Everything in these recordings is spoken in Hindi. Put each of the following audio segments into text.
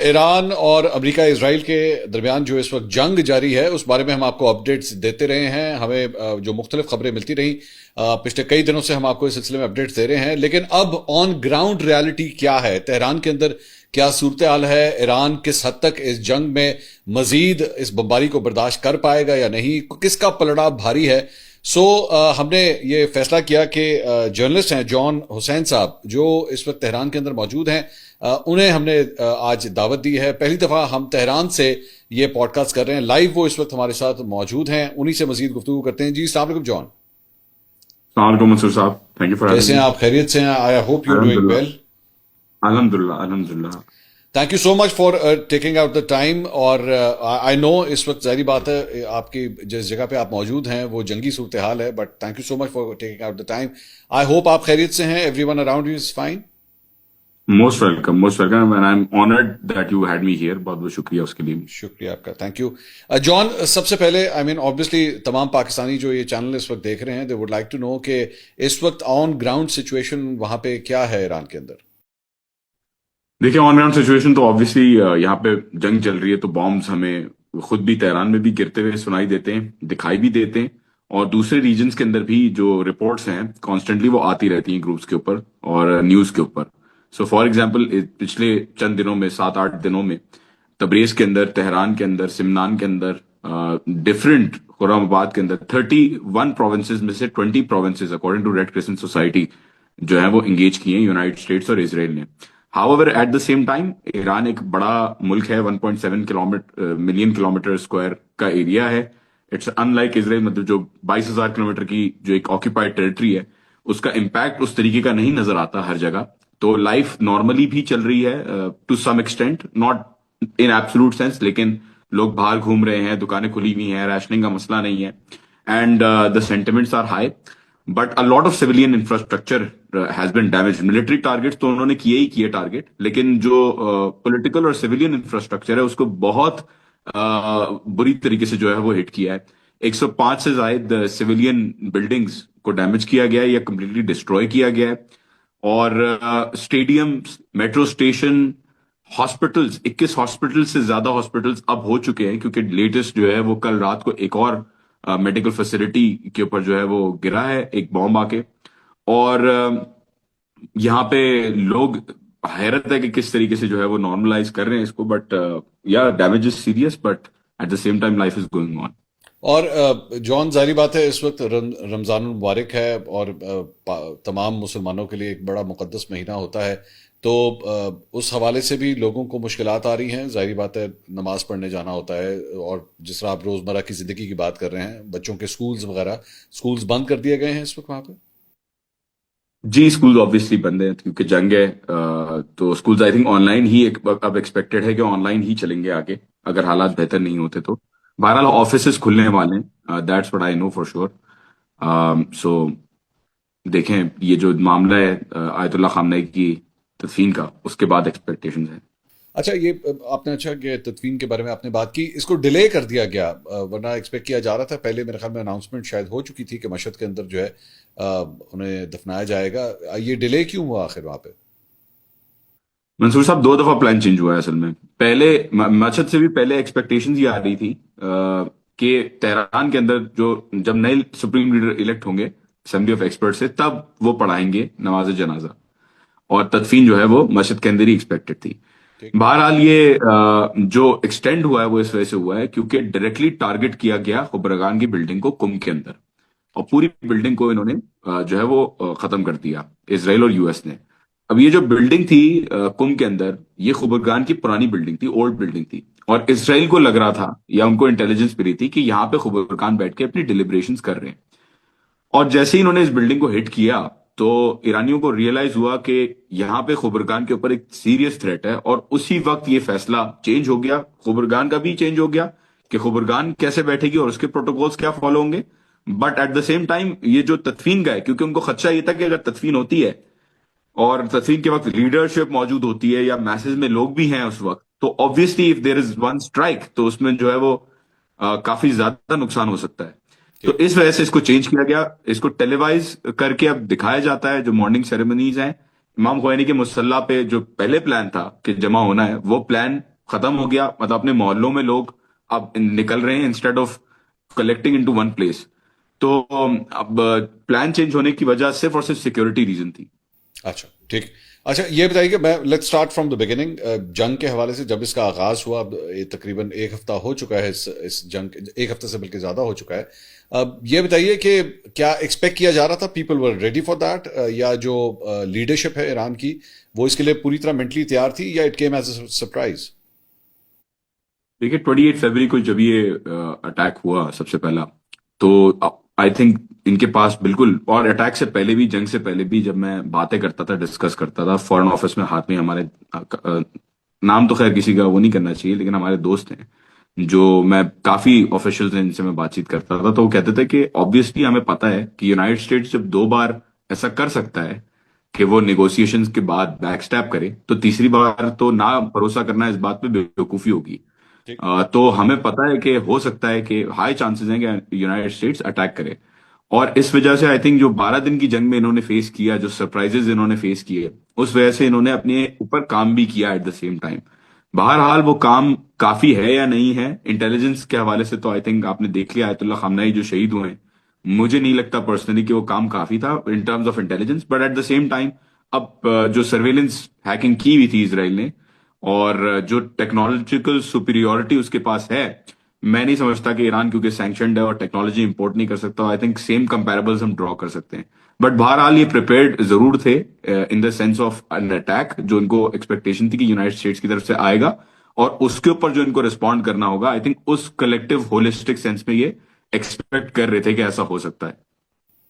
ईरान और अमेरिका इसराइल के दरमियान जो इस वक्त जंग जारी है उस बारे में हम आपको अपडेट्स देते रहे हैं। हमें जो मुख्तलिफ खबरें मिलती रही पिछले कई दिनों से हम आपको इस सिलसिले में अपडेट्स दे रहे हैं, लेकिन अब ऑन ग्राउंड रियलिटी क्या है, तेहरान के अंदर क्या सूरत हाल है, ईरान किस हद तक इस जंग में मजीद इस बमबारी को बर्दाश्त कर पाएगा या नहीं, किसका पलड़ा भारी है। हमने ये फैसला किया कि जर्नलिस्ट हैं जॉन हुसैन साहब जो इस वक्त तेहरान के अंदर मौजूद हैं, उन्हें हमने आज दावत दी है। पहली दफा हम तेहरान से ये पॉडकास्ट कर रहे हैं लाइव, वो इस वक्त हमारे साथ मौजूद हैं, उन्हीं से मजीद गुफ्तगू करते हैं। जी अस्सलाम वालेकुम जॉन। अस्सलाम वालेकुम मंसूर साहब, थैंक यू फॉर कैसे हैविंग हैं मी। आप, खैरियत से हैं? I hope you are doing अल्हम्दुलिल्लाह, वेल। अल्हम्दुलिल्लाह, अल्हम्दुलिल्लाह। Thank you so much for taking out the time. और आई नो इस वक्त जारी बात है आपकी जिस जगह पे आप मौजूद हैं वो जंगी सूरत हाल है, but thank you so much for taking out the time. I hope आप खैरियत से हैं, everyone around you is fine. Most welcome and I am honoured that you had me here. बहुत बहुत शुक्रिया उसके लिए। शुक्रिया आपका, थैंक यू। जॉन, सबसे पहले आई मीन ऑब्वियसली तमाम पाकिस्तानी जो ये चैनल इस वक्त देख रहे हैं, they would like to know कि इस वक्त ऑन ग्राउंड सिचुएशन वहां पे क्या है ईरान के अंदर। देखिए, ऑन ग्राउंड सिचुएशन तो ऑब्वियसली यहाँ पे जंग चल रही है, तो बॉम्ब्स हमें खुद भी तेहरान में भी गिरते हुए सुनाई देते हैं, दिखाई भी देते हैं। और दूसरे रीजन्स के अंदर भी जो रिपोर्ट्स हैं कॉन्स्टेंटली वो आती रहती हैं ग्रुप्स के ऊपर और न्यूज के ऊपर। सो फॉर एग्जाम्पल पिछले चंद दिनों में, 7-8 दिनों में, तबरेज के अंदर, तेहरान के अंदर, सिमनान के अंदर, डिफरेंट खुर्रमाबाद के अंदर 31 प्रोविंसेस में से 20 provinces according to red crescent society जो है वो एंगेज किए हैं यूनाइटेड स्टेट्स और इसराइल ने। However at the same time Iran एक बड़ा मुल्क है, 1.7 किलोमीटर मिलियन किलोमीटर स्क्वायर का एरिया है। इट्स अनलाइक इसराइल, मतलब जो 22,000 किलोमीटर की जो एक ऑक्यूपाइड टेरिटरी है, उसका इम्पैक्ट उस तरीके का नहीं नजर आता हर जगह। तो लाइफ नॉर्मली भी चल रही है to some extent, not in absolute sense, लेकिन लोग बाहर घूम रहे हैं, दुकानें खुली हुई हैं, राशनिंग का मसला नहीं है, and the sentiments are high. But a lot of civilian infrastructure has been damaged. Military targets तो उन्होंने किए ही किए टारगेट, लेकिन जो पॉलिटिकल और सिविलियन इंफ्रास्ट्रक्चर है उसको बहुत बुरी तरीके से जो है वो हिट किया है। 105 से ज्यादा सिविलियन बिल्डिंग्स को डैमेज किया गया है या कंप्लीटली डिस्ट्रॉय किया गया है। और stadium, metro station, hospitals, 21 hospital से ज्यादा हॉस्पिटल्स अब हो चुके हैं, क्योंकि लेटेस्ट जो है वो कल रात को एक और मेडिकल फैसिलिटी के ऊपर जो है वो गिरा है एक बॉम्ब आके। और यहाँ पे लोग, हैरत है कि किस तरीके से जो है वो नॉर्मलाइज कर रहे हैं इसको, बट या damage is serious, but at the same time life is going on. और जॉन, जारी बात है इस वक्त रमजान मुबारक है और तमाम मुसलमानों के लिए एक बड़ा मुकद्दस महीना होता है, तो उस हवाले से भी लोगों को मुश्किलात आ रही हैं। जाहिर बात है नमाज पढ़ने जाना होता है, और जिस तरह आप रोजमर्रा की जिंदगी की बात कर रहे हैं, बच्चों के स्कूल्स वगैरह, स्कूल्स बंद कर दिए गए हैं इस वक्त वहां पे। जी, स्कूल ऑब्वियसली बंद है क्योंकि जंग है। तो स्कूल्स आई थिंक ऑनलाइन ही अब एक्सपेक्टेड है कि ऑनलाइन ही चलेंगे आगे, अगर हालात बेहतर नहीं होते तो। बहरहाल ऑफिसेस खुलने वाले हैं, that's what I know for sure. So देखें, ये जो मामला है आयतुल्ला खामनेई की तदफीन का, उसके बाद एक्सपेक्टेशंस हैं। अच्छा, ये आपने अच्छा कि तदफीन के बारे में आपने बात की, इसको डिले कर दिया गया, वरना एक्सपेक्ट किया जा रहा था। पहले मेरे ख्याल में अनाउंसमेंट शायद हो चुकी थी कि मशहद के अंदर जो है उन्हें दफनाया जाएगा। ये डिले क्यों हुआ आखिर वहां पे? मंसूर साहब, 2 दफा प्लान चेंज हुआ है असल में। पहले मशहद से भी पहले एक्सपेक्टेशंस ये आ रही थी कि तेहरान के अंदर जो, जब नए सुप्रीम लीडर इलेक्ट होंगे असेंबली ऑफ एक्सपर्ट से, तब वो पढ़ाएंगे नमाज जनाजा, और तदफीन जो है वो मस्जिद के अंदर ही एक्सपेक्टेड थी। ठीक। बहरहाल ये जो एक्सटेंड हुआ है वो इस वजह से हुआ है क्योंकि डायरेक्टली टारगेट किया गया खुबरगान की बिल्डिंग को कुम के अंदर, और पूरी बिल्डिंग को इन्होंने जो है वो खत्म कर दिया, इसराइल और यूएस ने। अब ये जो बिल्डिंग थी कुम के अंदर, ये खुबरगान की पुरानी बिल्डिंग थी, ओल्ड बिल्डिंग थी, और इसराइल को लग रहा था या उनको इंटेलिजेंस मिली थी कि यहाँ पे खुबरगान बैठ के अपनी डिलिब्रेशंस कर रहे हैं। और जैसे ही इन्होंने इस बिल्डिंग को हिट किया, तो ईरानियों को रियलाइज हुआ कि यहाँ पे खुबरगान के ऊपर एक सीरियस थ्रेट है, और उसी वक्त ये फैसला चेंज हो गया, खुबरगान का भी चेंज हो गया कि खुबरगान कैसे बैठेगी और उसके प्रोटोकॉल्स क्या फॉलो होंगे। But at the same time ये जो तदफीन का है, क्योंकि उनको खदशा ये था कि अगर तदफीन होती है और तदफीन के वक्त लीडरशिप मौजूद होती है या मैसेज में लोग भी हैं उस वक्त, तो obviously if there is one strike, तो उसमें जो है वो काफी ज्यादा नुकसान हो सकता है। तो ठीक। इस वजह से इसको चेंज किया गया, इसको टेलीवाइज करके अब दिखाया जाता है। जो मॉर्निंग सेरेमनीज हैं, इमाम खोमेनी के मुसल्ला पे जो पहले प्लान था कि जमा होना है, वो प्लान खत्म हो गया, मतलब अपने मोहल्लों में लोग अब निकल रहे हैं instead of collecting into one place. तो अब प्लान चेंज होने की वजह सिर्फ और सिर्फ सिक्योरिटी रीजन थी। अच्छा, ठीक। अच्छा, ये बताइए कि मैं let's start from the beginning. जंग के हवाले से जब इसका आगाज हुआ, अब ये तकरीबन एक हफ्ता हो चुका है, इस जंग एक हफ्ते से बल्कि ज्यादा हो चुका है। अब ये बताइए कि क्या एक्सपेक्ट किया जा रहा था, people were ready for that, या जो लीडरशिप है ईरान की वो इसके लिए पूरी तरह मेंटली तैयार थी, या it came as a surprise? देखिए 28 फरवरी को जब ये अटैक हुआ सबसे पहला, तो आई थिंक इनके पास बिल्कुल, और अटैक से पहले भी, जंग से पहले भी जब मैं बातें करता था, डिस्कस करता था फॉरेन ऑफिस में, हाथ में हमारे नाम तो खैर किसी का वो नहीं करना चाहिए, लेकिन हमारे दोस्त हैं जो, मैं काफी ऑफिशियल्स हैं जिनसे मैं बातचीत करता था, तो वो कहते थे कि ऑब्वियसली हमें पता है कि यूनाइटेड स्टेट्स जब 2 बार ऐसा कर सकता है कि वो निगोशिएशंस के बाद बैकस्टैप करे, तो तीसरी बार तो ना भरोसा करना इस बात पे बेवकूफी होगी। ठीक। तो हमें पता है कि हो सकता है कि हाई चांसेस हैं कि यूनाइटेड स्टेट्स अटैक करे। और इस वजह से आई थिंक जो 12 दिन की जंग में इन्होंने फेस किया, जो सरप्राइजेस इन्होंने फेस किए, उस वजह से इन्होंने अपने ऊपर काम भी किया एट द सेम टाइम। बहरहाल वो काम काफी है या नहीं है, इंटेलिजेंस के हवाले से तो आई थिंक आपने देख लिया, आयतुल्ला खामनाई जो शहीद हुए हैं, मुझे नहीं लगता पर्सनली कि वो काम काफी था in terms of intelligence, but at the same time अब जो सर्वेलेंस हैकिंग की हुई थी इसराइल ने, और जो टेक्नोलॉजिकल सुपीरियोरिटी उसके पास है, मैं नहीं समझता कि ईरान क्योंकि सैंक्शनड है और टेक्नोलॉजी इंपोर्ट नहीं कर सकता, आई थिंक सेम कंपैरेबल्स हम ड्रॉ कर सकते हैं। बट बहरहाल ये प्रिपेयर्ड जरूर थे in the sense of an attack, जो इनको एक्सपेक्टेशन थी कि यूनाइटेड स्टेट्स की तरफ से आएगा, और उसके ऊपर जो इनको रिस्पॉन्ड करना होगा, आई थिंक उस कलेक्टिव होलिस्टिक सेंस में ये एक्सपेक्ट कर रहे थे कि ऐसा हो सकता है।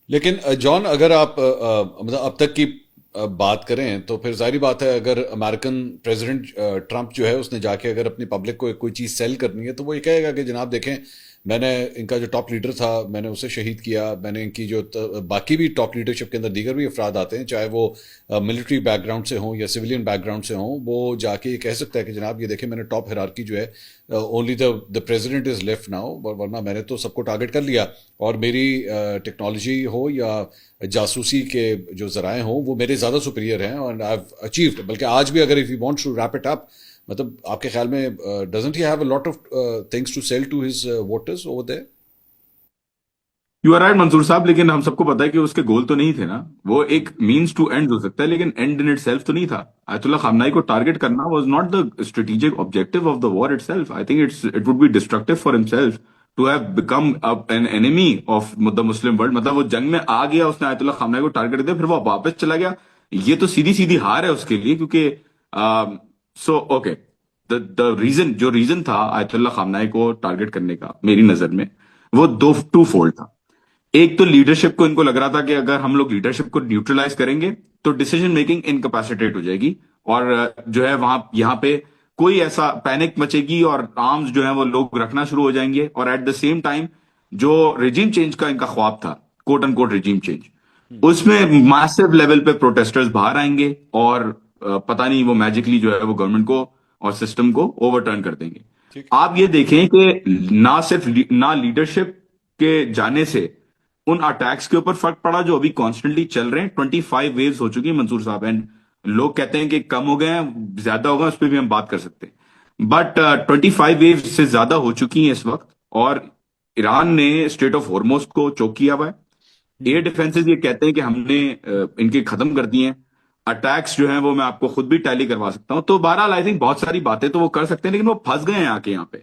लेकिन जॉन, अगर आप मतलब अब तक की बात करें तो फिर जाहिर बात है, अगर अमेरिकन प्रेसिडेंट ट्रंप जो है उसने जाके अगर अपनी पब्लिक को कोई चीज़ सेल करनी है तो वो ये कहेगा कि जनाब देखें, मैंने इनका जो टॉप लीडर था मैंने उसे शहीद किया, मैंने इनकी जो बाकी भी टॉप लीडरशिप के अंदर दीगर भी अफराद आते हैं, चाहे वो मिलिट्री बैकग्राउंड से हों या सिविलियन बैकग्राउंड से हों, वो जाके ये कह सकता है कि जनाब ये देखें, मैंने टॉप हिरार्की जो है, only the president is left now, वरना मैंने तो सबको टारगेट कर लिया, और मेरी टेक्नोलॉजी हो या जासूसी के जो जराए हों वो मेरे ज़्यादा सुपीरियर हैं, और आई हैव अचीव्ड। बल्कि आज भी अगर if you wants to wrap it up, मतलब आपके ख्याल में doesn't he have a lot of things to sell to his voters over there? You are right Mansoor साहब, लेकिन हम सबको पता है कि उसके गोल तो नहीं थे ना, वो एक मींस टू एंड हो सकता है, लेकिन एंड इन इट सेल्फ तो नहीं था। आयतुल्ला खामनाई को टारगेट करना was not the strategic objective of the war itself. I think it would be destructive for himself to have become an enemy of the Muslim world. मतलब वो जंग में आ गया, उसने आयतुल्ला खामनाई को टारगेट दिया, फिर वो वापस चला गया, ये तो सीधी सीधी हार है उसके लिए, क्योंकि सो ओके, द रीजन, जो रीजन था आयतुल्ला खामनाई को टारगेट करने का मेरी नजर में, वो दो टू फोल्ड था। एक तो लीडरशिप को इनको लग रहा था कि अगर हम लोग लीडरशिप को न्यूट्रलाइज करेंगे तो डिसीजन मेकिंग इनकैपेसिटेट हो जाएगी, और जो है वहां यहाँ पे कोई ऐसा पैनिक मचेगी और आर्म्स जो है वो लोग रखना शुरू हो जाएंगे, और एट द सेम टाइम जो रिजीम चेंज का इनका ख्वाब था, quote and quote regime change, उसमें मैसिव लेवल पे प्रोटेस्टर्स बाहर आएंगे, और पता नहीं वो मैजिकली जो है वो गवर्नमेंट को और सिस्टम को ओवरटर्न कर देंगे। ठीक। आप ये देखें कि ना सिर्फ ना लीडरशिप के जाने से उन अटैक्स के ऊपर फर्क पड़ा जो अभी कॉन्स्टेंटली चल रहे हैं, 25 वेव्स हो चुकी है मंसूर साहब, एंड लोग कहते हैं कि कम हो गए हैं, ज्यादा होगा, उस पर भी हम बात कर सकते हैं, बट 25 वेव्स से ज्यादा हो चुकी हैं इस वक्त। और ईरान ने स्टेट ऑफ हॉर्मोज को चोक किया हुआ है। एयर डिफेंसेस ये कहते हैं कि हमने इनके खत्म कर दिए हैं। अटैक्स जो हैं वो मैं आपको खुद भी टैली करवा सकता हूं। तो बहरहाल आई थिंक बहुत सारी बातें तो वो कर सकते हैं, लेकिन वो फंस गए हैं आके यहाँ पे।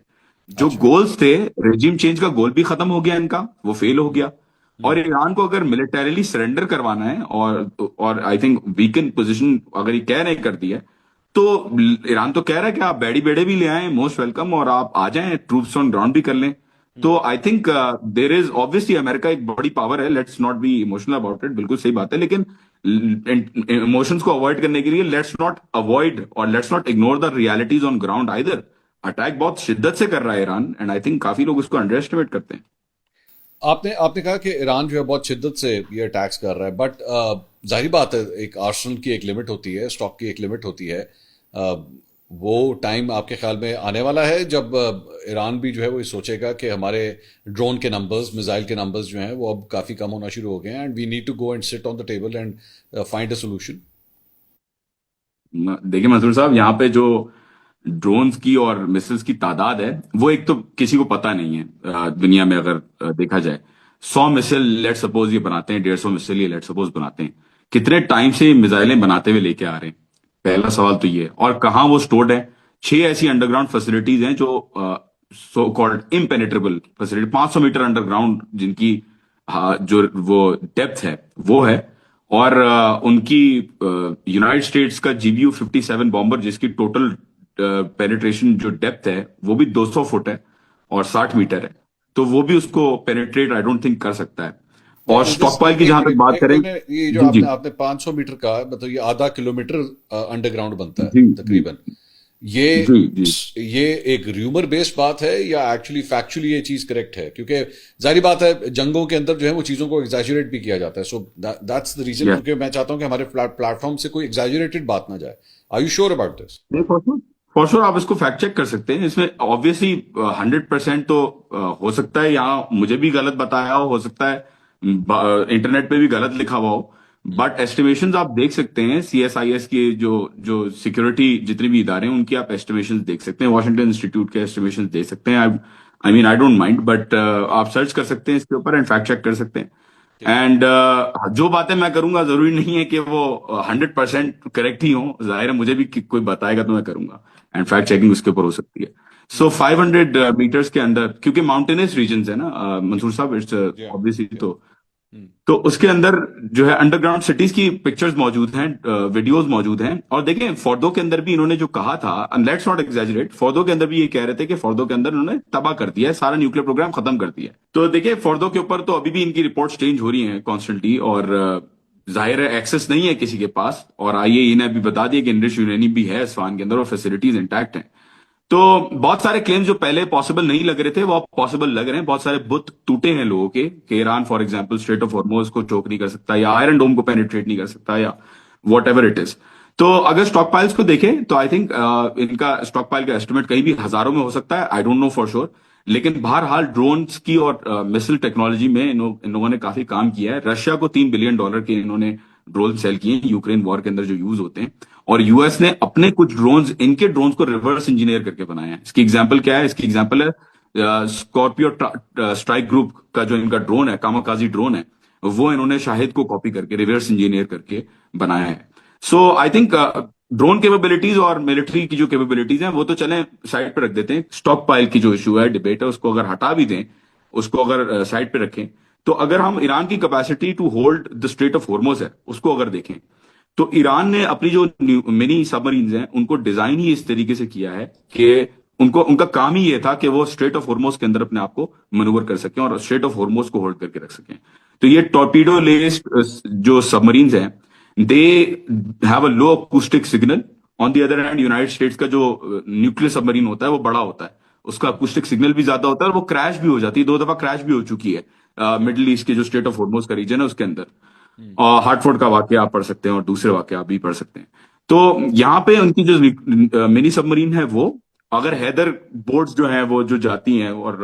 जो अच्छा। गोल्स थे, रेजिम चेंज का गोल भी खत्म हो गया इनका, वो फेल हो गया। हम्म। और ईरान को अगर मिलिटरीली सरेंडर करवाना है, और आई थिंक वीकन पोजीशन अगर ये कह रहे कर दी है, तो ईरान तो कह रहा है कि आप बैडी बेड़े भी ले आए, मोस्ट वेलकम, और आप आ जाएं, ट्रूप्स ऑन ग्राउंड भी कर लें। तो I think there is obviously, America एक बड़ी पावर है, let's not be emotional about it, बिल्कुल सही बात है, लेकिन इमोशंस को अवॉइड करने के लिए लेट्स नॉट अवॉइड और let's not ignore the realities on ground either. Attack बहुत शिद्दत से कर रहा है ईरान, एंड आई थिंक काफी लोग उसको अंडर एस्टिमेट करते हैं। आपने आपने कहा कि ईरान जो है बहुत शिद्दत से ये अटैक्स कर रहा है, बट जाहिर बात है, एक आर्सनल की एक लिमिट होती है, स्टॉक की एक लिमिट होती है। वो टाइम आपके ख्याल में आने वाला है जब ईरान भी जो है वो ये सोचेगा कि हमारे ड्रोन के नंबर्स, मिसाइल के नंबर्स जो हैं वो अब काफ़ी कम होना शुरू हो गए हैं, and we need to go and sit on the table and find a solution? देखिए मंसूर साहब, यहाँ पे जो ड्रोन्स की और मिसाइल्स की तादाद है वो एक तो किसी को पता नहीं है दुनिया में अगर देखा जाए। 100 मिसाइल लेट सपोज ये बनाते हैं, 150 मिसाइल ये लेट सपोज बनाते हैं, कितने टाइम से मिसाइलें बनाते हुए लेके आ रहे हैं? पहला सवाल तो ये है। और कहाँ वो स्टोर्ड है? 6 ऐसी अंडरग्राउंड फैसिलिटीज हैं जो so called impenetrable facility, 500 metre underground जिनकी जो वो डेप्थ है वो है। और उनकी यूनाइटेड स्टेट्स का GBU-57 बॉम्बर जिसकी टोटल पेनिट्रेशन जो डेप्थ है वो भी 200 फुट है और 60 मीटर है, तो वो भी उसको पेनिट्रेट आई डोंट थिंक कर सकता है। और इज दिस स्टॉक पाइल की एक जहां तक बात एक करें। मैंने ये जो जी जी आपने आपने 500 मीटर का मतलब ये आधा किलोमीटर अंडरग्राउंड बनता है जी जी तकरीबन। ये जी जी। ये एक र्यूमर बेस्ड बात है या एक्चुअली फैक्चुअली ये चीज करेक्ट है? क्योंकि जाहिर बात है जंगों के अंदर जो है वो चीजों को एग्जैजुरेट भी किया जाता है, so that's the reason, yes. क्योंकि मैं चाहता हूं कि हमारे प्लेटफॉर्म से कोई एग्जैजुरेटेड बात ना जाए। Are you sure about this? नहीं, फॉर श्योर आप इसको फैक्ट चेक कर सकते हैं। इसमें ऑब्वियसली 100% तो हो सकता है यहाँ मुझे भी गलत बताया हो सकता है इंटरनेट पे भी गलत लिखा हुआ हो, बट एस्टिमेशंस आप देख सकते हैं। CSIS के जो जो सिक्योरिटी जितने भी इदारे हैं उनकी आप एस्टिमेशंस देख सकते हैं, वॉशिंगटन इंस्टीट्यूट के एस्टिमेशंस देख सकते हैं। I mean I don't mind, but आप सर्च कर सकते हैं इसके ऊपर एंड फैक्ट चेक कर सकते हैं। ठीक है। एंड जो बातें मैं करूंगा जरूरी नहीं है कि वो 100% करेक्ट ही हो। जाहिर है मुझे भी कोई बताएगा तो मैं करूंगा एंड फैक्ट चेकिंग उसके ऊपर हो सकती है। सो 500 मीटर्स के अंदर, क्योंकि माउंटेनियस रीजन है ना मंसूर साहब, इट्स जी हाँ। ऑब्वियसली, जी हाँ। हम्म। तो उसके अंदर जो है अंडरग्राउंड सिटीज की पिक्चर्स मौजूद हैं, वीडियोस मौजूद हैं। और देखें फोर्दो के अंदर भी इन्होंने जो कहा था, लेट्स नॉट एग्जैजरेट, फोर्दो के अंदर भी ये कह रहे थे कि फोर्दो के अंदर इन्होंने तबाह कर दिया है, सारा न्यूक्लियर प्रोग्राम खत्म कर दिया है। तो देखिए फोर्दो के ऊपर तो अभी भी इनकी रिपोर्ट्स चेंज हो रही हैं कॉन्स्टेंटली, और जाहिर है एक्सेस नहीं है किसी के पास। और आईएई ने अभी बता दिया कि इनरिच यूरेनियम भी है इस्फहान के अंदर और फैसिलिटीज इंटैक्ट हैं। तो बहुत सारे क्लेम्स जो पहले पॉसिबल नहीं लग रहे थे वो अब पॉसिबल लग रहे हैं। बहुत सारे बुत टूटे हैं लोगों के, कि Iran for example straight of Hormoz को चोक नहीं कर सकता, या आयरन डोम को पेनिट्रेट नहीं कर सकता, या वॉट एवर इट इज। तो अगर स्टॉक पाइल्स को देखें तो आई थिंक इनका स्टॉक पाइल का एस्टिमेट कहीं भी हजारों में हो सकता है, आई डोंट नो फॉर श्योर। लेकिन बहरहाल ड्रोन्स की और मिसाइल टेक्नोलॉजी में इन लोगों ने काफी काम किया है। रशिया को $3 बिलियन के इन्होंने ड्रोन सेल किए हैं यूक्रेन वॉर के अंदर जो यूज होते हैं। और यूएस ने अपने कुछ ड्रोन्स, इनके ड्रोन्स को रिवर्स इंजीनियर करके बनाए हैं। इसकी एग्जांपल क्या है? इसकी एग्जांपल है स्कॉर्पियो स्ट्राइक ग्रुप का जो इनका ड्रोन है, कामाकाजी ड्रोन है, वो इन्होंने शाहिद को कॉपी करके रिवर्स इंजीनियर करके बनाया है। सो आई थिंक ड्रोन कैपेबिलिटीज और मिलिट्री की जो कैपेबिलिटीज हैं वो तो चलें साइड पे रख देते हैं। स्टॉक पाइल की जो इशू है, डिबेट है, उसको अगर हटा भी दें, उसको अगर साइड पे रखें, तो अगर हम ईरान की capacity to hold the strait of Hormuz है उसको अगर देखें, तो ईरान ने अपनी जो मिनी सबमरीन्स हैं उनको डिजाइन ही इस तरीके से किया है कि उनको, उनका काम ही ये था कि वो स्ट्रेट ऑफ हॉर्मोज के अंदर अपने आप को मनूवर कर सकें और स्ट्रेट ऑफ हॉर्मोज को होल्ड करके रख सकें। तो ये टॉर्पीडो लेस्ड जो सबमरीन्स हैं, they have a low acoustic signal. On the other hand United states का जो न्यूक्लियर सबमरीन होता है वो बड़ा होता है, उसका अकूस्टिक सिग्नल भी ज्यादा होता है और वो क्रैश भी हो जाती है। 2 दफा क्रैश भी हो चुकी है मिडिल ईस्ट के जो स्टेट ऑफ हॉर्मोज का रीजन है उसके अंदर। हम्म। और हार्टफोर्ड का वाकया आप पढ़ सकते हैं और दूसरे वाकया आप भी पढ़ सकते हैं। तो यहाँ पे उनकी जो मिनी सबमरीन है वो, अगर हैदर बोट्स जो हैं वो जो जाती हैं और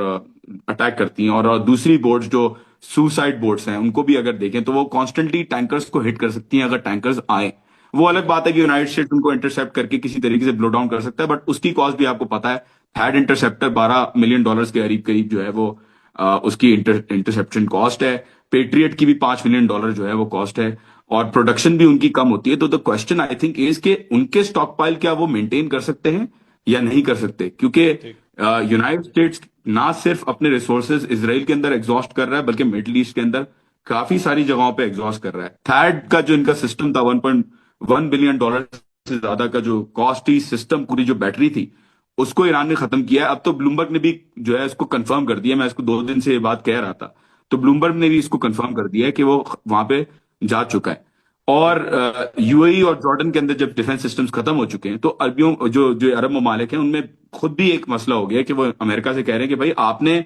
अटैक करती हैं, और दूसरी बोट्स जो सुसाइड बोट्स हैं उनको भी अगर देखें तो वो कॉन्स्टेंटली टैंकर्स को हिट कर सकती हैं अगर टैंकर्स आए। वो अलग बात है कि यूनाइटेड स्टेट्स उनको इंटरसेप्ट करके किसी तरीके से ब्लो डाउन कर सकता है, बट उसकी कॉस्ट भी आपको पता है। थैड इंटरसेप्टर $12 मिलियन के करीब करीब जो है वो उसकी इंटरसेप्शन कॉस्ट है। पेट्रियट की भी $5 मिलियन जो है वो कॉस्ट है, और प्रोडक्शन भी उनकी कम होती है। तो the question I think is के उनके स्टॉक पाइल क्या वो मेंटेन कर सकते हैं या नहीं कर सकते? क्योंकि ठीक। यूनाइटेड स्टेट्स ना सिर्फ अपने रिसोर्सेज इसराइल के अंदर एग्जॉस्ट कर रहा है, बल्कि मिडिल ईस्ट के अंदर काफी सारी जगहों पे एग्जॉस्ट कर रहा है। थैड का जो इनका सिस्टम था, $1.1 बिलियन से ज्यादा का जो कॉस्टली सिस्टम, पूरी जो बैटरी थी, उसको ईरान ने खत्म किया है। अब तो ब्लूमबर्ग ने भी जो है इसको कंफर्म कर दिया। मैं इसको 2 दिन से ये बात कह रहा था, तो ब्लूमबर्ग ने भी इसको कंफर्म कर दिया है कि वो वहां पे जा चुका है। और यूएई और जॉर्डन के अंदर जब डिफेंस सिस्टम्स खत्म हो चुके हैं, तो अरबियों जो जो अरब ममालिक हैं उनमें खुद भी एक मसला हो गया कि वो अमेरिका से कह रहे हैं कि भाई आपने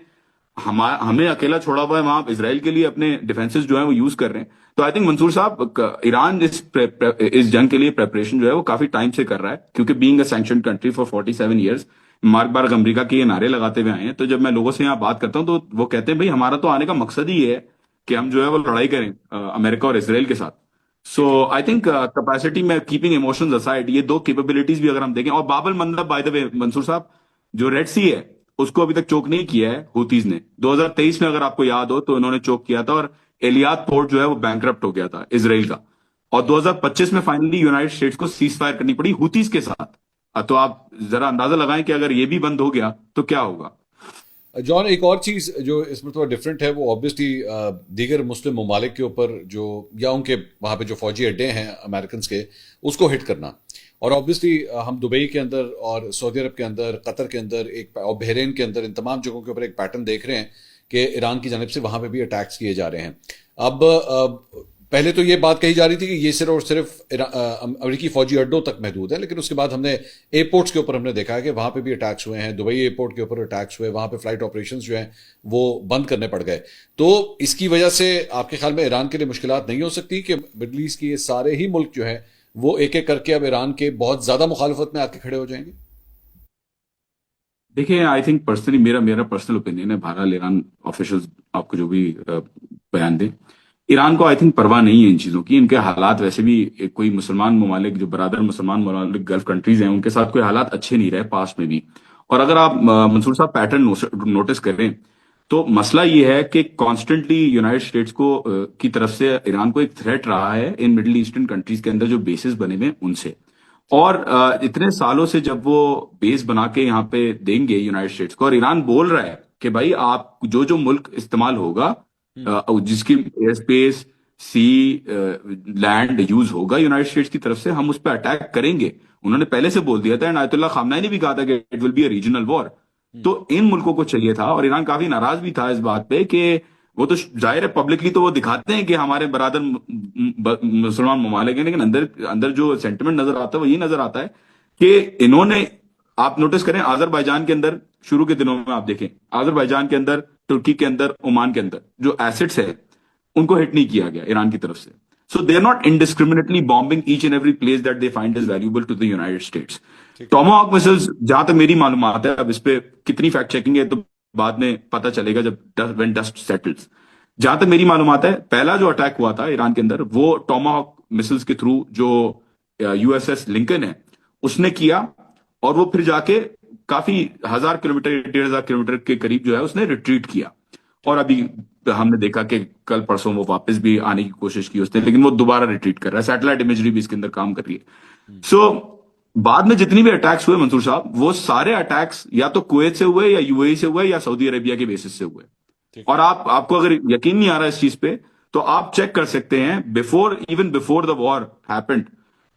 हमें अकेला छोड़ा हुआ है, वहां आप इसराइल के लिए अपने डिफेंसेस जो है वो यूज कर रहे हैं। तो आई थिंक मंसूर साहब, ईरान इस जंग के लिए प्रेपरेशन जो है वो काफी टाइम से कर रहा है, क्योंकि being a sanctioned country for 47 years, mark bar America के ये नारे लगाते हुए आए हैं। तो जब मैं लोगों से यहाँ बात करता हूँ तो वो कहते हैं भाई हमारा तो आने का मकसद ही ये है कि हम जो है वो लड़ाई करें अमेरिका और इसराइल के साथ। सो ठीक है। आई थिंक कैपेसिटी में कीपिंग इमोशंस असाइड, ये दो कैपेबिलिटीज भी अगर हम देखें, और बाब अल मंदब बाय द वे मंसूर साहब, जो रेड सी है उसको अभी तक चोक नहीं किया है हुतीज ने। 2023 में अगर आपको याद हो तो इन्होंने चोक किया था, और एलियात पोर्ट जो है वो बैंकरप्ट हो गया था इसराइल का। और 2025 में फाइनली यूनाइटेड स्टेट्स को सीज फायर करनी पड़ी हुतीज के साथ। तो आप जरा अंदाजा लगाएं कि अगर ये भी बंद हो गया तो क्या होगा। जॉन, एक और चीज जो इसमें थोड़ा डिफरेंट है वो ऑब्वियसली दीगर मुस्लिम ममालिक के ऊपर जो या उनके वहां पे जो फौजी अड्डे हैं अमेरिकन के, उसको हिट करना। और ऑब्वियसली हम दुबई के अंदर और सऊदी अरब के अंदर, कतर के अंदर एक और बहरीन के अंदर, इन तमाम जगहों के ऊपर एक पैटर्न देख रहे हैं कि ईरान की जानब से वहां पे भी अटैक्स किए जा रहे हैं। अब पहले तो ये बात कही जा रही थी कि ये सिर्फ और सिर्फ अमेरिकी फौजी अड्डों तक महदूद है, लेकिन उसके बाद हमने एयरपोर्ट्स के ऊपर हमने देखा है कि वहां पे भी अटैक्स हुए हैं। दुबई एयरपोर्ट के ऊपर अटैक्स हुए, वहां पे फ्लाइट ऑपरेशंस जो हैं वो बंद करने पड़ गए। तो इसकी वजह से आपके ख्याल में ईरान के लिए मुश्किलात नहीं हो सकती कि मिडल ईस्ट के ये सारे ही मुल्क जो हैं वो एक एक करके अब ईरान के बहुत ज्यादा मुखालफत में आके खड़े हो जाएंगे? देखिए, आई थिंक पर्सनली, मेरा मेरा पर्सनल ओपिनियन है, बहरहाल ईरान ऑफिशियल्स आपको जो भी बयान दें, ईरान को आई थिंक परवाह नहीं है इन चीजों की। इनके हालात वैसे भी कोई मुसलमान ममालिक, जो बरादर मुसलमान ममालिक गल्फ कंट्रीज हैं, उनके साथ कोई हालात अच्छे नहीं रहे पास्ट में भी। और अगर आप मंसूर साहब पैटर्न नोटिस करें तो मसला ये है कि कॉन्स्टेंटली यूनाइटेड स्टेट्स को की तरफ से ईरान को एक थ्रेट रहा है इन मिडिल ईस्टर्न कंट्रीज के अंदर जो बेसिस बने हुए हैं उनसे। और इतने सालों से जब वो बेस बना के यहाँ पे देंगे यूनाइटेड स्टेट्स को, और ईरान बोल रहा है कि भाई आप जो जो मुल्क इस्तेमाल होगा, जिसकी एयर स्पेस, सी, लैंड यूज होगा यूनाइटेड स्टेट्स की तरफ से, हम उस पर अटैक करेंगे। उन्होंने पहले से बोल दिया था, एंड आयतुल्लाह खामनाई ने भी कहा था कि it will be a regional war. तो इन मुल्कों को चाहिए था, और ईरान काफी नाराज भी था इस बात पे कि वो तो जाहिर है पब्लिकली तो वो दिखाते हैं कि हमारे बरादर मुसलमान ममालिक हैं, लेकिन अंदर अंदर जो सेंटिमेंट नजर आता है वो ये नजर आता है कि इन्होंने, आप नोटिस करें आजरबाईजान के अंदर शुरू के दिनों में आप देखें, आजरबाईजान के अंदर, तुर्की के अंदर, ओमान के अंदर जो एसेट्स है उनको हिट नहीं किया गया ईरान की तरफ से। So they are not indiscriminately bombing each and every place that they find is valuable to the United States. ठीक है। टोमाहॉक मिसाइल्स, जहां तक मेरी मालूमात है, अब इस पे कितनी फैक्ट चेकिंग है तो बाद में पता चलेगा जब व्हेन डस्ट सेटल्स। जहां तक मेरी मालूमात है, पहला जो अटैक हुआ था ईरान के अंदर वो टोमाहॉक मिसाइल्स के थ्रू जो यूएसएस लिंकन है उसने किया, और वो फिर जाके काफी 1,000 किलोमीटर, 1,500 किलोमीटर के करीब जो है उसने रिट्रीट किया। और ठीक है। अभी हमने देखा कि कल परसों वो वापस भी आने की कोशिश की उसने, लेकिन वो दोबारा रिट्रीट कर रहा है। सैटेलाइट इमेजरी भी इसके अंदर काम कर रही है। सो बाद में जितनी भी अटैक्स हुए मंसूर साहब, वो सारे अटैक्स या तो कुवैत से हुए, या यूएई से हुए, या सऊदी अरेबिया के बेसिस से हुए। ठीक और है। आपको अगर यकीन नहीं आ रहा इस चीज पे, तो आप चेक कर सकते हैं, even before the war happened,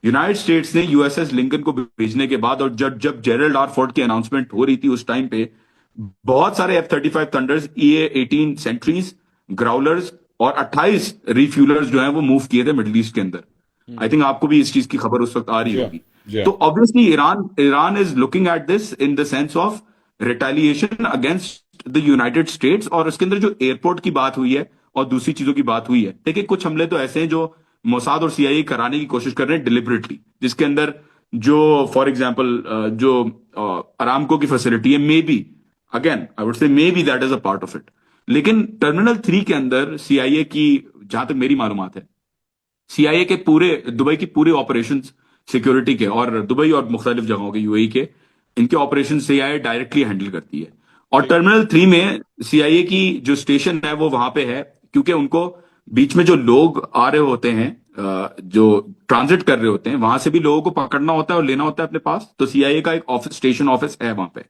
United states ने यूएसएस लिंकन को भेजने के बाद, और जब जब जेरल्ड आर फोर्ड की अनाउंसमेंट हो रही थी उस टाइम पे, बहुत सारे F-35 थंडर्स, EA-18 सेंट्रीज, ग्राउलर्स और 28 रिफ्यूलर्स जो हैं वो मूव किए थे मिडिल ईस्ट के अंदर। आई थिंक आपको भी इस चीज की खबर उस वक्त आ रही जी हाँ। होगी। जी हाँ। तो obviously Iran Iran is looking at this in the sense of retaliation against the United States. और उसके अंदर जो एयरपोर्ट की बात हुई है और दूसरी चीजों की बात हुई है, देखिए कुछ हमले तो ऐसे हैं जो मोसाद और सीआईए कराने की कोशिश कर रहे हैं डिलिबरेटली, जिसके अंदर जो फॉर एग्जांपल जो अरामको की फैसिलिटी है, may be, again I would say may be that is a part of it. लेकिन टर्मिनल 3 के अंदर सीआईए की, जहां तक मेरी मालूमात है, सीआईए के पूरे दुबई की पूरे ऑपरेशन सिक्योरिटी के, और दुबई और मुख्तलिफ जगहों के यूएई के, इनके ऑपरेशन सीआईए डायरेक्टली हैंडल करती है। और ठीक है। टर्मिनल 3 में सीआईए की जो स्टेशन है वो वहां पे है, क्योंकि उनको बीच में जो लोग आ रहे होते हैं, जो ट्रांजिट कर रहे होते हैं, वहां से भी लोगों को पकड़ना होता है और लेना होता है अपने पास। तो सीआईए का एक ऑफिस, स्टेशन ऑफिस है वहां पे।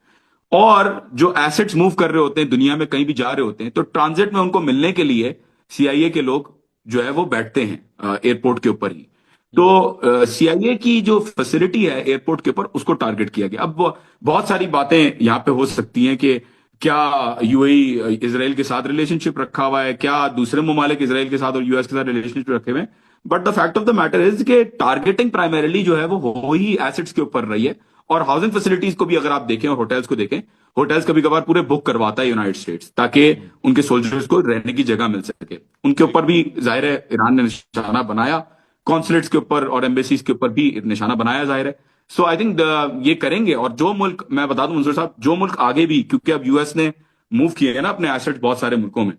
और जो एसेट्स मूव कर रहे होते हैं दुनिया में, कहीं भी जा रहे होते हैं, तो ट्रांजिट में उनको मिलने के लिए सीआईए के लोग जो है वो बैठते हैं एयरपोर्ट के ऊपर ही। तो सीआईए की जो फैसिलिटी है एयरपोर्ट के ऊपर, उसको टारगेट किया गया। अब बहुत सारी बातें यहां पे हो सकती हैं कि क्या यूएई इसराइल के साथ रिलेशनशिप रखा हुआ है, क्या दूसरे ममालिक इसराइल के साथ और यूएस के साथ रिलेशनशिप रखे हुए हैं। But the fact of the matter is कि टारगेटिंग प्राइमरीली जो है वो हो ही एसेट्स के ऊपर रही है। और हाउसिंग फैसिलिटीज को भी अगर आप देखें और होटल्स को देखें, होटल्स कभी कभार पूरे बुक करवाता है यूनाइटेड स्टेट्स, ताकि उनके सोल्जर्स को रहने की जगह मिल सके। उनके ठीक ऊपर भी जाहिर है ईरान ने निशाना बनाया, कॉन्सुलेट्स के ऊपर और एम्बेसीज के ऊपर भी निशाना बनाया, जाहिर है। सो आई थिंक ये करेंगे। और जो मुल्क, मैं बता दूं मंसूर साहब, जो मुल्क आगे भी, क्योंकि अब यूएस ने मूव किए हैं ना अपने एसेट्स बहुत सारे मुल्कों में,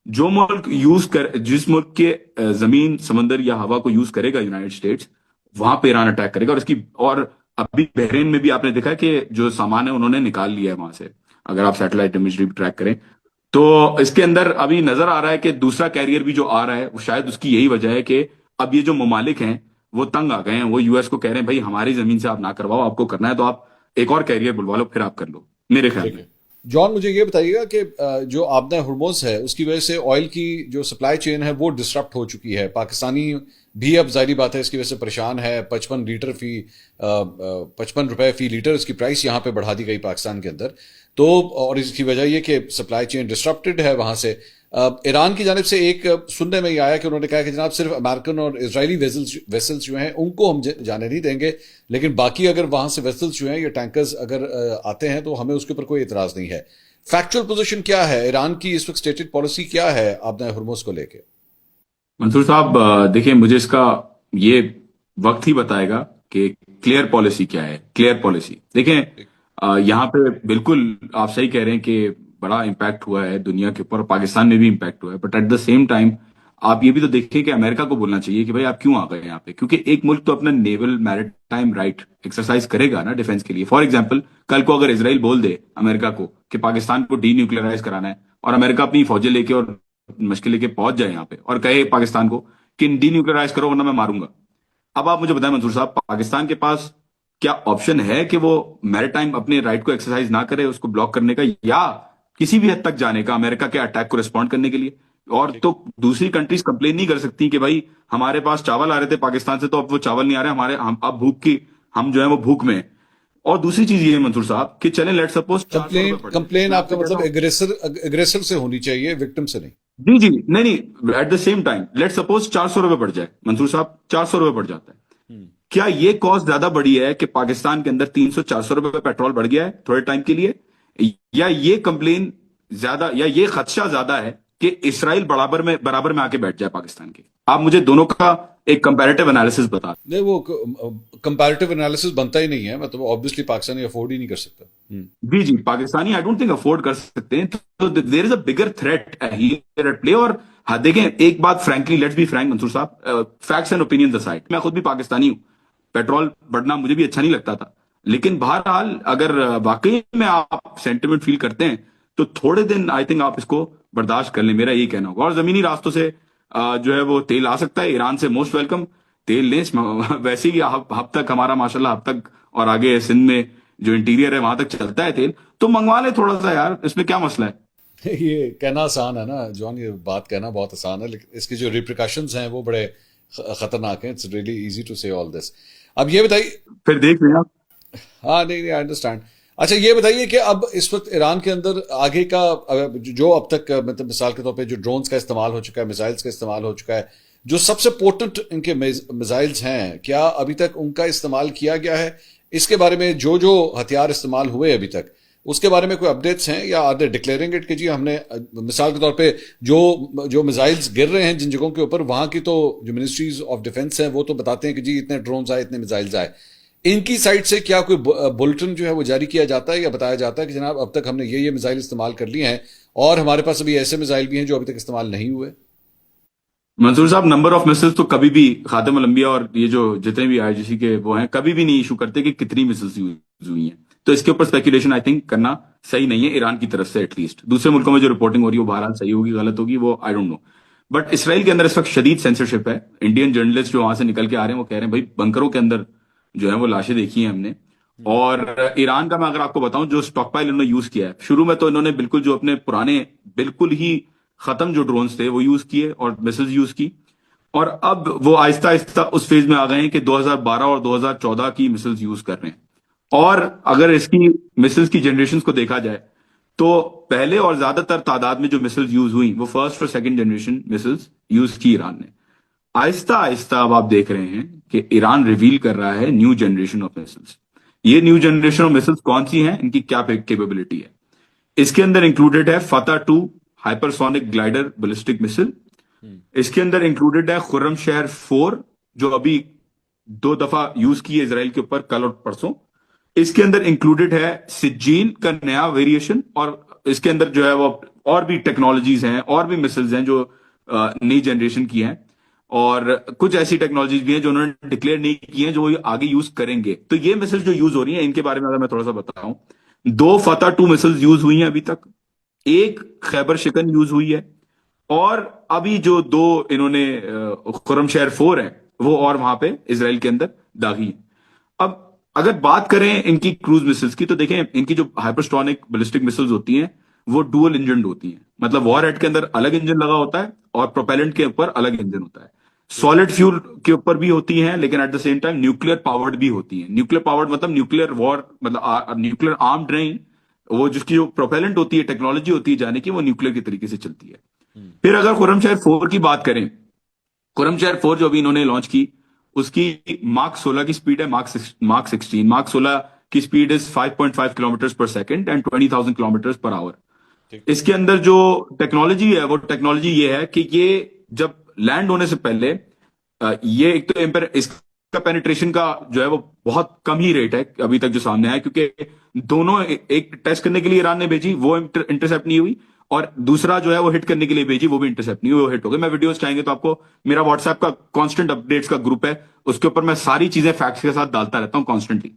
जो मुल्क यूज कर जिस मुल्क के जमीन समंदर या हवा को यूज करेगा यूनाइटेड स्टेट्स, वहां पे ईरान अटैक करेगा। और अभी बहरीन में भी आपने देखा है कि जो सामान है उन्होंने निकाल लिया है वहां से, अगर आप सैटेलाइट इमेजरी ट्रैक करें। तो इसके अंदर अभी नजर आ रहा है कि दूसरा कैरियर भी जो आ रहा है, वो शायद उसकी यही वजह है कि अब ये जो ममालिक हैं वो तंग आ गए हैं। वो यूएस को कह रहे हैं भाई हमारी जमीन से आप ना करवाओ, आपको करना है तो आप एक और कैरियर बुलवा लो, फिर आप कर लो, मेरे ख्याल ठीक में। है। जॉन, मुझे ये बताइएगा कि जो आपदा हुर्मुज है उसकी वजह से ऑयल की जो सप्लाई चेन है वो डिसरप्ट हो चुकी है। पाकिस्तानी भी अब जाहिर बात है इसकी वजह से परेशान है। 55 रुपए फी लीटर इसकी प्राइस यहाँ पे बढ़ा दी गई पाकिस्तान के अंदर। तो और इसकी वजह ये कि सप्लाई चेन डिसरप्टेड है वहां से। ईरान की जानिब से एक सुनने में ये आया कि उन्होंने कहा कि जनाब सिर्फ अमेरिकन और इजरायली वेसल्स जो हैं उनको हम जाने नहीं देंगे, लेकिन बाकी अगर वहां से वेसल्स जो हैं या टैंकर्स अगर आते हैं तो हमें उसके ऊपर कोई इतराज नहीं है। फैक्चुअल पोजीशन क्या है ईरान की, इस वक्त स्टेटेड पॉलिसी क्या है आपने हुर्मुज को लेके? मंसूर साहब, देखिए मुझे इसका ये वक्त ही बताएगा कि क्लियर पॉलिसी क्या है। क्लियर पॉलिसी देखें, यहाँ पे बिल्कुल आप सही कह रहे हैं कि बड़ा इम्पैक्ट हुआ है दुनिया के ऊपर, पाकिस्तान में भी इम्पैक्ट हुआ है, but at the same time आप ये भी तो देखिए कि अमेरिका को बोलना चाहिए कि भाई आप क्यों आ गए यहाँ पे, क्योंकि एक मुल्क तो अपना नेवल मैरिटाइम राइट एक्सरसाइज करेगा ना डिफेंस के लिए। फॉर एग्जाम्पल, कल को अगर इसराइल बोल दे अमेरिका को कि पाकिस्तान को डीन्यूक्लियराइज कराना है, और अमेरिका अपनी फौजें लेके और मुश्किल लेके पहुंच जाए यहाँ पे और कहे पाकिस्तान को कि डीन्यूक्लियराइज करो वरना मैं मारूंगा। अब आप मुझे बताएं मंसूर साहब, पाकिस्तान के पास क्या ऑप्शन है कि वो मैरिटाइम अपने राइट को एक्सरसाइज ना करे, उसको ब्लॉक करने का, या किसी भी हद तक जाने का अमेरिका के अटैक को रिस्पॉन्ड करने के लिए? और ठीक तो दूसरी कंट्रीज कंप्लेन नहीं कर सकती कि भाई हमारे पास चावल आ रहे थे पाकिस्तान से, तो अब वो चावल नहीं आ रहे हमारे, हम अब भूख की, हम जो है वो भूख में हैं। और दूसरी चीज ये है मंसूर साहब कि चले लेट सपोज 400 रुपए कंप्लेन पड़ जाए, कंप्लेन मैं आपका आपसे कहता मतलब हूँ। एग्रेसर एग्रेसर से होनी चाहिए, विक्टिम से नहीं? जी जी, नहीं नहीं, eight the same time let suppose 400 रुपए बढ़ जाए मंसूर साहब, 400 रुपए बढ़ जाता है। हम्म। क्या ये कॉस्ट ज्यादा बड़ी है कि पाकिस्तान के अंदर 300 400 रुपए पेट्रोल बढ़ गया है थोड़े टाइम के लिए, या ये कंप्लेन ज्यादा, या ये खदशा ज्यादा है कि इसराइल बराबर में आके बैठ जाए पाकिस्तान के? आप मुझे दोनों का एक कंपैरेटिव एनालिसिस बता दें। नहीं, वो कंपैरेटिव एनालिसिस बनता ही नहीं है, मतलब ऑब्वियसली पाकिस्तानी अफोर्ड ही नहीं कर सकता। जी जी, Pakistani I don't think afford कर सकते हैं, तो there is a bigger threat here at play. और हाँ देखें, एक बात frankly, let's be frank Mansoor साहब, फैक्ट्स एंड ओपिनियंस असाइड, मैं खुद भी पाकिस्तानी हूँ, पेट्रोल बढ़ना मुझे भी अच्छा नहीं लगता था, लेकिन बहरहाल अगर वाकई में आप सेंटिमेंट फील करते हैं तो थोड़े दिन आई थिंक आप इसको बर्दाश्त कर लें, मेरा यही कहना होगा। और जमीनी रास्तों से जो है वो तेल आ सकता है ईरान से, मोस्ट वेलकम, तेल लें। वैसे ही हब तक हमारा माशाल्लाह, हब तक और आगे सिंध में जो इंटीरियर है वहां तक चलता है तेल, तो मंगवा ले थोड़ा सा यार, इसमें क्या मसला है? ये कहना आसान है ना जॉन, ये बात कहना बहुत आसान है, लेकिन इसके जो रिप्रिकॉशंस हैं वो बड़े खतरनाक हैं। इट्स रियली इजी टू से ऑल दिस। अब ये बताइए। फिर देख लें आप। हाँ, नहीं नहीं, आई अंडरस्टैंड। अच्छा, ये बताइए कि अब इस वक्त ईरान के अंदर आगे का जो अब तक मतलब मिसाल के तौर पे जो ड्रोन्स का इस्तेमाल हो चुका है, मिसाइल्स का इस्तेमाल हो चुका है, जो सबसे पोर्टेंट इनके मिसाइल्स हैं, क्या अभी तक उनका इस्तेमाल किया गया है? इसके बारे में जो जो हथियार इस्तेमाल हुए अभी तक, उसके बारे में कोई अपडेट्स हैं, या आर दे डिक्लेयरिंग इट कि जी हमने मिसाल के तौर पे जो जो मिसाइल्स गिर रहे हैं जिन जगहों के ऊपर, वहां की तो जो मिनिस्ट्रीज ऑफ डिफेंस हैं वो तो बताते हैं कि जी इतने ड्रोन्स आए, इतने मिसाइल्स आए। इनकी साइड से क्या कोई बुलेटिन जो है वो जारी किया जाता है या बताया जाता है कि जनाब अब तक हमने ये मिसाइल इस्तेमाल कर लिए हैं और हमारे पास अभी ऐसे मिसाइल भी हैं जो अभी तक इस्तेमाल नहीं हुए? मंसूर साहब, नंबर ऑफ मिसिल्स तो कभी भी खातिम अल अंबिया और ये जो जितने भी आईजीसी के वो हैं कभी भी नहीं इशू करते कि कितनी मिसिल्स यूज हुई हैं। तो इसके ऊपर स्पेकुलेशन आई थिंक करना सही नहीं है ईरान की तरफ से, एटलीस्ट। दूसरे मुल्कों में जो रिपोर्टिंग हो रही है वो बहरहाल सही होगी गलत होगी वो आई डोंट नो। बट इसराइल के अंदर इस वक्त शदीद सेंसरशिप है। इंडियन जर्नलिस्ट जो वहां से निकल के आ रहे हैं वो कह रहे हैं भाई बंकरों के अंदर जो है वो लाशें देखी हैं हमने। और ईरान का मैं अगर आपको बताऊं, जो स्टॉक पाइल इन्होंने यूज किया है, शुरू में तो इन्होंने बिल्कुल जो अपने पुराने बिल्कुल ही खत्म जो ड्रोन्स थे वो यूज किए और मिसिल्स यूज की, और अब वो आहिस्ता आहिस्ता उस फेज में आ गए हैं कि 2012 और 2014 की मिसिल्स यूज कर रहे हैं। और अगर इसकी मिसिल्स की जनरेशन को देखा जाए तो पहले और ज्यादातर तादाद में जो मिसिल्स यूज हुई वो फर्स्ट और सेकंड जनरेशन मिसिल्स यूज की ईरान ने। आहिस्ता आहिस्ता अब आप देख रहे हैं कि ईरान रिवील कर रहा है न्यू जनरेशन ऑफ मिसिल्स। ये न्यू जनरेशन ऑफ मिसिल्स कौन सी हैं, इनकी क्या कैपेबिलिटी है? इसके अंदर इंक्लूडेड है फतह 2 हाइपरसोनिक ग्लाइडर बैलिस्टिक मिसिल। इसके अंदर इंक्लूडेड है खुर्रम शहर 4, जो अभी 2 दफा यूज की है इसराइल के ऊपर, कल और परसों। इसके अंदर इंक्लूडेड है सिज्जीन का नया वेरिएशन, और इसके अंदर जो है वो और भी टेक्नोलॉजीज हैं, और भी मिसाइल्स हैं जो नई जनरेशन की हैं, और कुछ ऐसी टेक्नोलॉजीज भी हैं जो उन्होंने डिक्लेयर नहीं की हैं, जो वो आगे यूज करेंगे। तो ये मिसाइल जो यूज हो रही हैं, इनके बारे में अगर मैं थोड़ा सा बताऊं, दो फतह 2 मिसाइल्स यूज हुई हैं अभी तक, एक खैबर शिकन यूज हुई है, और अभी जो दो इन्होंने खुरमशहर 4 है, वो और वहां पे इसराइल के अंदर दागी है। अब अगर बात करें इनकी क्रूज मिसाइल्स की, तो देखें इनकी जो हाइपरसोनिक बैलिस्टिक मिसाइल्स होती हैं, वो डुअल इंजन होती हैं। मतलब वॉर हेड के अंदर अलग इंजन लगा होता है और प्रोपेलेंट के ऊपर अलग इंजन होता है। सॉलिड फ्यूल के ऊपर भी होती हैं, लेकिन eight the same time nuclear powered भी होती हैं। न्यूक्लियर पावर्ड मतलब न्यूक्लियर वॉर, मतलब न्यूक्लियर आर्म्ड नहीं, वो जिसकी जो प्रोपेलेंट होती है, टेक्नोलॉजी होती है जाने की, वो न्यूक्लियर के तरीके से चलती है। फिर अगर खुरमशहर 4 की बात करें, खुरमशहर 4 जो अभी इन्होंने लॉन्च की, उसकी मार्क 16 की स्पीड है, मार्क 16, मार्क 16 की स्पीड इज 5.5 किलोमीटर पर second and 20,000 kilometre per hour. ठीक। इसके अंदर जो टेक्नोलॉजी है, वो टेक्नोलॉजी ये है कि ये जब लैंड होने से पहले ये एक तो इसका पेनिट्रेशन का जो है वो बहुत कम ही रेट है अभी तक जो सामने आया, क्योंकि दोनों एक टेस्ट करने के लिए ईरान ने भेजी, वो इंटरसेप्ट नहीं हुई, और दूसरा जो है वो हिट करने के लिए भेजी, वो भी इंटरसेप्ट नहीं हुई, वो हिट हो गई। मैं वीडियोस चाहेंगे तो आपको, मेरा व्हाट्सएप का कांस्टेंट अपडेट्स का ग्रुप है, उसके ऊपर मैं सारी चीजें फैक्ट्स के साथ डालता रहता हूं कॉन्स्टेंटली।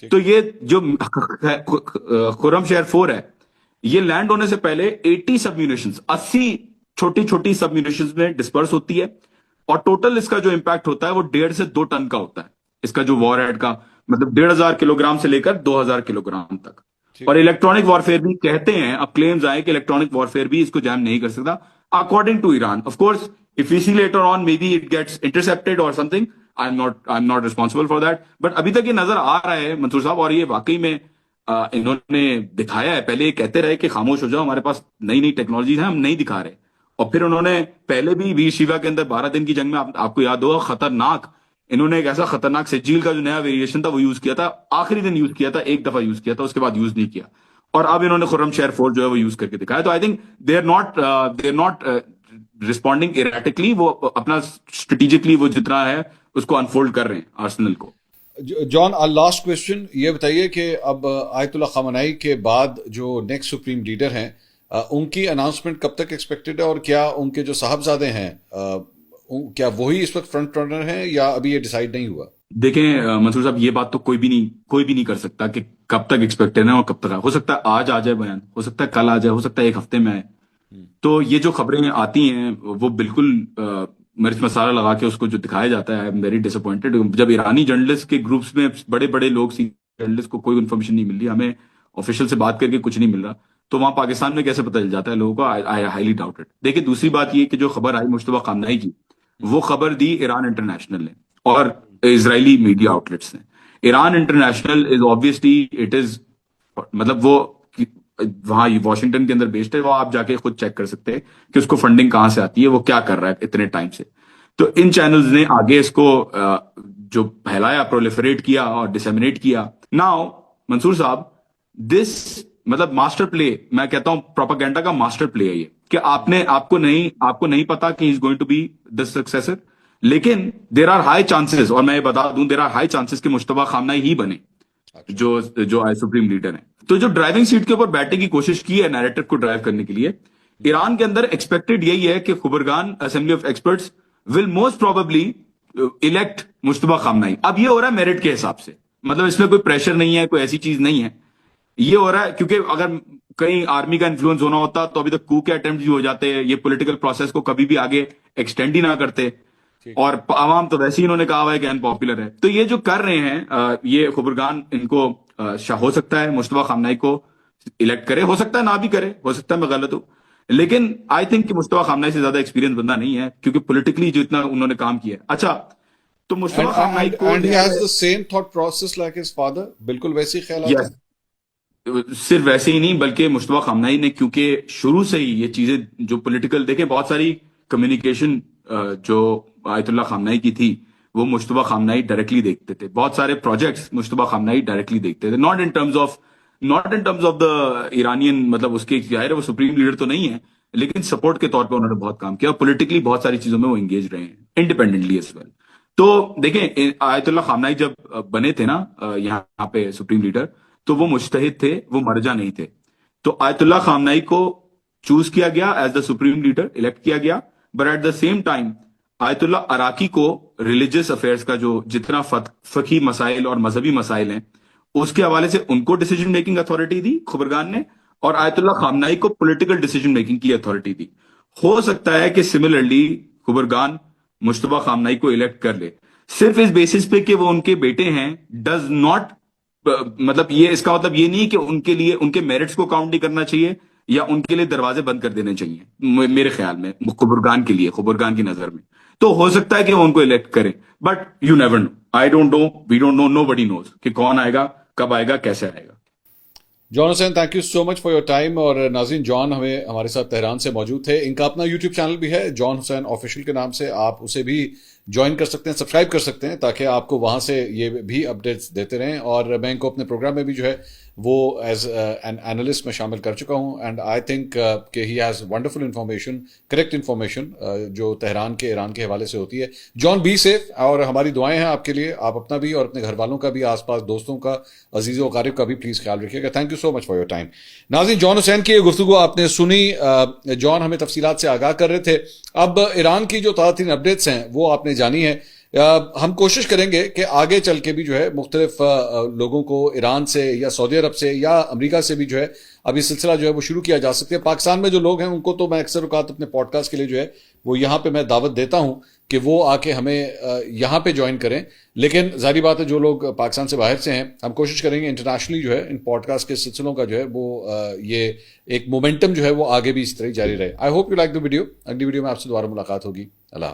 ठीक। तो ये जो खुरमशहर 4 है, ये लैंड होने से पहले 80 सबम्यूनिशंस, 80 छोटी छोटी सबम्यूनिशंस में डिस्पर्स होती है, और टोटल इसका जो इंपैक्ट होता है वो 1.5 से 2 टन का होता है। इसका जो वॉरहेड का मतलब 1,500 किलोग्राम से लेकर 2,000 किलोग्राम तक। ठीक। और इलेक्ट्रॉनिक वॉरफेयर भी कहते हैं, अब क्लेम्स आए कि इलेक्ट्रॉनिक वॉरफेयर भी इसको जैम नहीं कर सकता, according to Iran. Of course if we see later on may be it gets intercepted और something, I am not responsible for that, but अभी तक ये नजर आ रहा है मंसूर साहब, और ये वाकई में इन्होंने दिखाया है। पहले ये कहते रहे कि खामोश हो जाओ, हमारे पास नई नई टेक्नोलॉजीज हैं, हम नहीं दिखा रहे। और फिर उन्होंने पहले भी वीर शिवा के अंदर 12 दिन की जंग में, आपको याद होगा, खतरनाक, इन्होंने एक ऐसा खतरनाक सिजील का जो नया वेरिएशन था वो यूज किया था, आखिरी दिन यूज किया था, एक दफा यूज किया था, उसके बाद यूज नहीं किया। और अब इन्होंने खुर्रमशहर 4 जो है वो यूज करके दिखाया। तो I think they are not responding erratically, वो अपना स्ट्रेटेजिकली वो जितना है उसको अनफोल्ड कर रहे हैं आर्सेनल को। जॉन, लास्ट क्वेश्चन ये बताइए कि अब आयतुल्ला खamenei के बाद जो नेक्स्ट सुप्रीम लीडर हैं, उनकी अनाउंसमेंट कब तक एक्सपेक्टेड है, और क्या उनके जो साहबजादे हैं, क्या वही इस वक्त फ्रंट रनर हैं, या अभी ये डिसाइड नहीं हुआ? देखें मंसूर साहब, ये बात तो कोई भी नहीं कर सकता कि कब तक एक्सपेक्टेड है और कब तक हो सकता है आज आ जाए बयान, हो सकता है कल आ जाए, हो सकता है एक हफ्ते में आए। तो ये जो खबरें आती हैं वो बिल्कुल मिर्च मसाला लगा के उसको जो दिखाया जाता है। I am very disappointed. जब ईरानी जर्नलिस्ट के ग्रुप्स में बड़े बड़े लोग, जर्नलिस्ट को कोई इन्फॉर्मेशन नहीं मिल रही, हमें ऑफिशियल से बात करके कुछ नहीं मिल रहा, तो वहां पाकिस्तान में कैसे पता चल जाता है लोगों को? I highly doubted. देखिए, दूसरी बात ये कि जो खबर आई मुश्तबा खामनाई की, वो खबर दी ईरान इंटरनेशनल ने और इजरायली मीडिया आउटलेट्स ने। Iran international is obviously it is, मतलब वो वहां वॉशिंगटन के अंदर बेस्ड है, वो आप जाके खुद चेक कर सकते हैं कि उसको फंडिंग कहां से आती है, वो क्या कर रहा है इतने टाइम से। तो इन चैनल्स ने आगे इसको जो फैलाया, प्रोलिफरेट किया और डिसेमिनेट किया। नाउ मंसूर साहब, दिस मतलब मास्टर प्ले, मैं कहता हूं प्रोपागेंडा का मास्टर प्ले है ये, कि आपको नहीं पता कि is going to be the successor, लेकिन देर आर हाई चांसेस, और मैं ये बता दूं, देर आर हाई चांसेस कि मुश्तबा खामनाई ही बने अच्छा। जो जो सुप्रीम लीडर है। तो जो ड्राइविंग सीट के ऊपर बैठने की कोशिश की है नैरेटिव को ड्राइव करने के लिए, ईरान के अंदर एक्सपेक्टेड यही है कि Khobregan assembly of experts will most probably elect Mojtaba Khamenei. अब ये हो रहा है मेरिट के हिसाब से, मतलब इसमें कोई प्रेशर नहीं है, कोई ऐसी चीज नहीं है। ये हो रहा है क्योंकि अगर कहीं आर्मी का इन्फ्लुएंस होना होता तो अभी तक कू के अटेम्प्ट भी हो जाते हैं, ये पॉलिटिकल प्रोसेस को कभी भी आगे एक्सटेंड ही ना करते। ठीक। और आवाम तो वैसे ही इन्होंने कहा हुआ है कि अनपॉपुलर है। तो ये जो कर रहे हैं ये खुबरगान, इनको हो सकता है मुश्तबा खामनाई को इलेक्ट करे, हो सकता है ना भी करे, हो सकता है मैं गलत हूं, लेकिन आई थिंक कि मुश्तबा खामनाई से ज्यादा एक्सपीरियंस बंदा नहीं है, क्योंकि पॉलिटिकली जो इतना उन्होंने काम किया है। अच्छा, तो मुश्तबा खामनाई को and he has the same thought process like his father, बिल्कुल वैसे ही ख्यालात हैं। यस, सिर्फ वैसे ही नहीं बल्कि मुश्तबा खामनाई ने, क्योंकि शुरू से ही ये चीजें जो पॉलिटिकल, देखें बहुत सारी कम्युनिकेशन जो आयतुल्ला खामनाई की थी, वो मुश्तबा खामनाई डायरेक्टली देखते थे। बहुत सारे प्रोजेक्ट्स मुश्तबा खामनाई डायरेक्टली देखते थे, not in terms of the Iranian, मतलब उसके जाहिर है वो सुप्रीम लीडर तो नहीं है, लेकिन सपोर्ट के तौर पे उन्होंने बहुत काम किया, और पॉलिटिकली बहुत सारी चीजों में वो एंगेज रहे हैं इंडिपेंडेंटली एज वेल। तो देखें, आयतुल्ला खामनाई जब बने थे ना यहाँ पे सुप्रीम लीडर, तो वो मुजतहिद थे, वो मर्जा नहीं थे। तो आयतुल्ला खामनाई को चूज किया गया as the supreme leader, elect किया गया, but at the same time Ayatollah Araki को रिलीजियस अफेयर्स का जो जितना फकी मसाइल और मजहबी मसाइल हैं उसके हवाले से उनको डिसीजन मेकिंग अथॉरिटी दी खुबरगान ने, और आयतुल्ला खामनाई को पॉलिटिकल डिसीजन मेकिंग की अथॉरिटी दी। हो सकता है कि सिमिलरली खुबरगान मुश्तबा खामनाई को इलेक्ट कर ले, सिर्फ इस बेसिस पे कि वो उनके बेटे हैं, डज नॉट मतलब ये इसका मतलब ये नहीं कि उनके लिए उनके मेरिट्स को काउंट नहीं करना चाहिए या उनके लिए दरवाजे बंद कर देने चाहिए, मेरे ख्याल में खुबरगान के लिए, खुबरगान की नजर में। तो हो सकता है कि वो उनको इलेक्ट करें, but you never know, I don't know, we don't know, nobody knows कि कौन आएगा, कब आएगा, कैसे आएगा। John Hussain, thank you so much for your time. और नाज़रीन, जॉन हमारे साथ तेहरान से मौजूद थे। इनका अपना यूट्यूब चैनल भी है, जॉन हुसैन ऑफिशियल के नाम से, आप उसे भी ज्वाइन कर सकते हैं, सब्सक्राइब कर सकते हैं, ताकि आपको वहां से ये भी अपडेट्स देते रहें। और मैं इनको अपने प्रोग्राम में भी जो है वो एज एन एनालिस्ट में शामिल कर चुका हूं, एंड आई थिंक कि he has wonderful information, correct information जो तेहरान के, ईरान के हवाले से होती है। जॉन, बी सेफ, और हमारी दुआएं हैं आपके लिए, आप अपना भी और अपने घर वालों का भी, आसपास दोस्तों का, अजीज़ व क़रीब का भी प्लीज़ ख्याल रखिएगा। Thank you so much for your time. नाज़रीन, जॉन हुसैन की गुफ्तगू आपने सुनी, जॉन हमें तफसीलात से आगाह कर रहे थे। अब ईरान की जो ताज़ा तरीन अपडेट्स हैं वो आपने जानी है। हम कोशिश करेंगे कि आगे चल के भी जो है मुख्तलिफ लोगों को ईरान से या सऊदी अरब से या अमेरिका से भी जो है अब ये सिलसिला जो है वो शुरू किया जा सकता है। पाकिस्तान में जो लोग हैं उनको तो मैं अक्सर औकात अपने पॉडकास्ट के लिए जो है वो यहाँ पे मैं दावत देता हूँ कि वो आके हमें यहाँ पे ज्वाइन करें। लेकिन जाहिर बात है, जो लोग पाकिस्तान से बाहर से हैं, हम कोशिश करेंगे इंटरनेशनली जो है इन पॉडकास्ट के सिलसिलों का जो है वो ये एक मोमेंटम जो है वो आगे भी इस तरह जारी रहे। आई hope you like the video. अगली वीडियो में आपसे दोबारा मुलाकात होगी। अल्लाह।